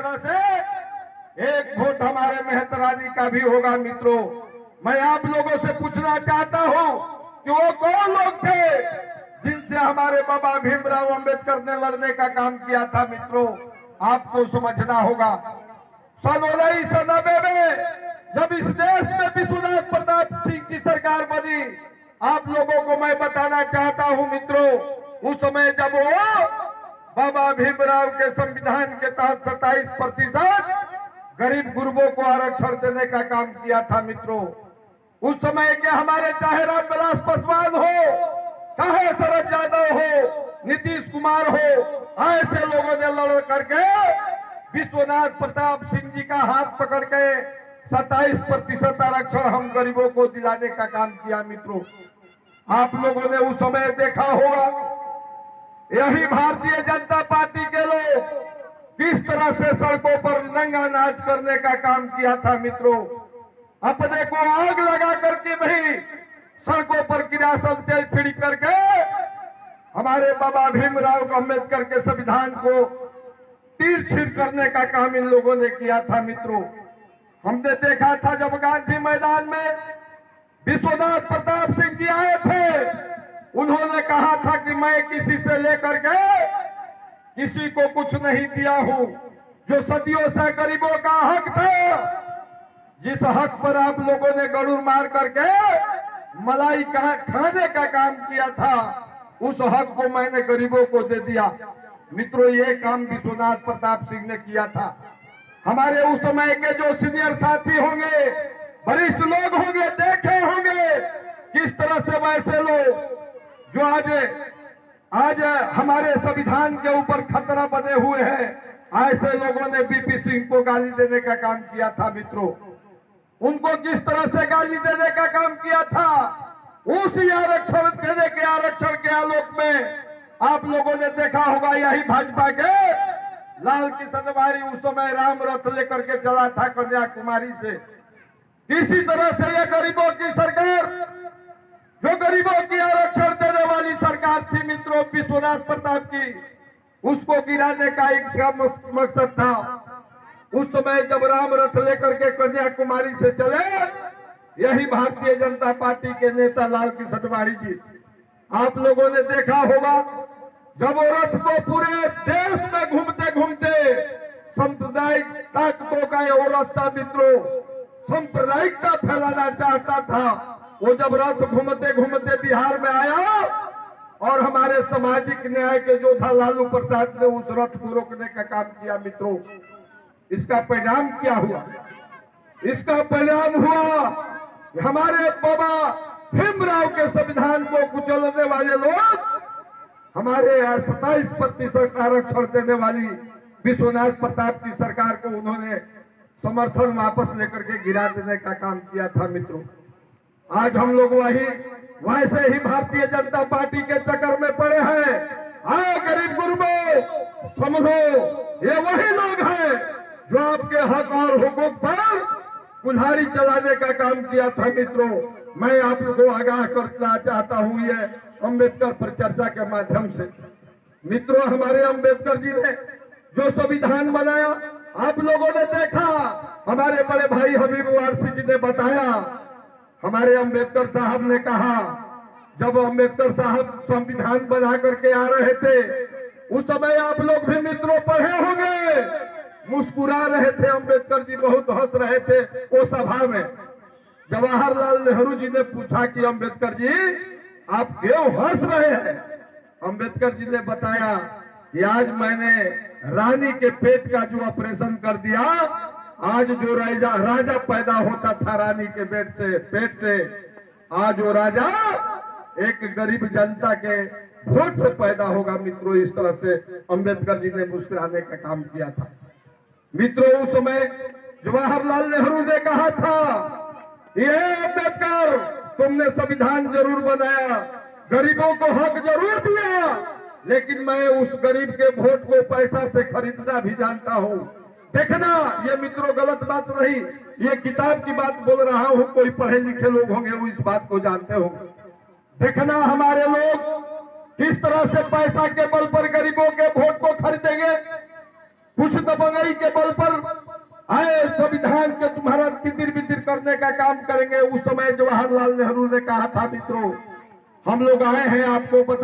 तरह से एक वोट हमारे मेहतरानी का भी होगा। मित्रों, मैं आप लोगों से पूछना चाहता हूं कि वो कौन लोग थे जिनसे हमारे बाबा भीमराव अंबेडकर ने लड़ने का काम किया था। मित्रों, आपको समझना होगा, सन 1990 में जब इस देश में विश्वनाथ प्रताप सिंह की सरकार बनी, आप लोगों को मैं बताना चाहता हूं मित्रों, उस समय जब वो बाबा भीमराव के संविधान के तहत 27% गरीब गुरबों को आरक्षण देने का काम किया था। मित्रों, उस समय के हमारे चाहे रामविलास पासवान हो, चाहे शरद यादव हो, नीतीश कुमार हो, ऐसे लोगों ने लड़ करके विश्वनाथ प्रताप सिंह जी का हाथ पकड़ के 27% आरक्षण हम गरीबों को दिलाने का काम किया। मित्रों, आप लोगों ने उस समय देखा होगा, यही भारतीय जनता पार्टी के लोग किस तरह से सड़कों पर नंगा नाच करने का काम किया था। मित्रों, अपने को आग लगा करके भी सड़कों पर किरासन तेल छिड़क करके हमारे बाबा भीमराव अंबेडकर के संविधान को तीर छीर करने का काम इन लोगों ने किया था। मित्रों, हमने देखा था जब गांधी मैदान में विश्वनाथ प्रताप सिंह जी आए थे, उन्होंने कहा था कि मैं किसी से लेकर के किसी को कुछ नहीं दिया हूं, जो सदियों से गरीबों का हक था, जिस हक पर आप लोगों ने गरुड़ मार करके मलाई खाने का काम किया था, उस हक को मैंने गरीबों को दे दिया। मित्रों, ये काम विश्वनाथ प्रताप सिंह ने किया था। हमारे उस समय के जो सीनियर साथी होंगे, वरिष्ठ लोग होंगे, देखे होंगे किस तरह से वैसे लोग जो आज हमारे संविधान के ऊपर खतरा बने हुए हैं, ऐसे लोगों ने बीपी सिंह को गाली देने का काम किया था। मित्रों, उनको किस तरह से गाली देने का काम किया था, उसी आरक्षण देने के आरक्षण के आलोक में आप लोगों ने देखा होगा, यही भाजपा के लाल किशन वारी उस समय राम रथ लेकर के चला था कन्याकुमारी से। किसी तरह से यह गरीबों की सरकार, जो गरीबों की आरक्षण देने वाली सरकार थी मित्रों विश्वनाथ प्रताप की, उसको गिराने का एक मकसद था। उस समय जब राम रथ लेकर के कन्याकुमारी से चले, यही भारतीय जनता पार्टी के नेता लाल किशन वारी जी, आप लोगों ने देखा होगा, जब वो रथ को पूरे देश में घूमते घूमते सांप्रदायिक ताकतों का वो रास्ता मित्रों सांप्रदायिकता फैलाना चाहता था, वो जब रथ घूमते घूमते बिहार में आया और हमारे सामाजिक न्याय के योद्धा लालू प्रसाद ने उस रथ को रोकने का काम किया। मित्रों, इसका परिणाम क्या हुआ? इसका परिणाम हुआ हमारे बाबा भीमराव के संविधान को कुचलने वाले लोग हमारे 27% आरक्षण देने वाली विश्वनाथ प्रताप की सरकार को उन्होंने समर्थन वापस लेकर के गिरा देने का काम किया था। मित्रों, आज हम लोग वैसे ही भारतीय जनता पार्टी के चक्कर में पड़े हैं। हाँ, गरीब गुरबों समझो, ये वही लोग हैं जो आपके हक और हुकूक पर कुल्हाड़ी चलाने का काम किया था। मित्रों, मैं आप लोगों को आगाह करना चाहता हूं ये अंबेडकर पर चर्चा के माध्यम से। मित्रों, हमारे अंबेडकर जी ने जो संविधान बनाया, आप लोगों ने देखा, हमारे बड़े भाई हबीब वारसी जी ने बताया, हमारे अंबेडकर साहब ने कहा, जब अंबेडकर साहब संविधान बना करके आ रहे थे, उस समय आप लोग भी मित्रों पढ़े होंगे, मुस्कुरा रहे थे। अंबेडकर जी बहुत हंस रहे थे वो सभा में। जवाहरलाल नेहरू जी ने पूछा कि अंबेडकर जी आप क्यों हंस रहे हैं? अंबेडकर जी ने बताया कि आज मैंने रानी के पेट का जो ऑपरेशन कर दिया, आज जो राजा पैदा होता था रानी के पेट से, आज वो राजा एक गरीब जनता के वोट से पैदा होगा। मित्रों, इस तरह से अंबेडकर जी ने मुस्कुराने का काम किया था। मित्रों, उस समय जवाहरलाल नेहरू ने कहा था, ये अंबेडकर तुमने संविधान जरूर बनाया, गरीबों को हक जरूर दिया, लेकिन मैं उस गरीब के वोट को पैसा से खरीदना भी जानता हूं। देखना, ये मित्रों गलत बात नहीं, ये किताब की बात बोल रहा हूं, कोई पढ़े लिखे लोग होंगे वो इस बात को जानते होंगे। देखना, हमारे लोग किस तरह से पैसा के बल पर गरीबों के वोट को खरीदेंगे। कुछ दबंगई के बल पर आए संविधान के तुम्हारा तितिर बितिर करने का काम करेंगे। उस समय जवाहरलाल नेहरू ने कहा था मित्रों, हम लोग आए हैं आपको बता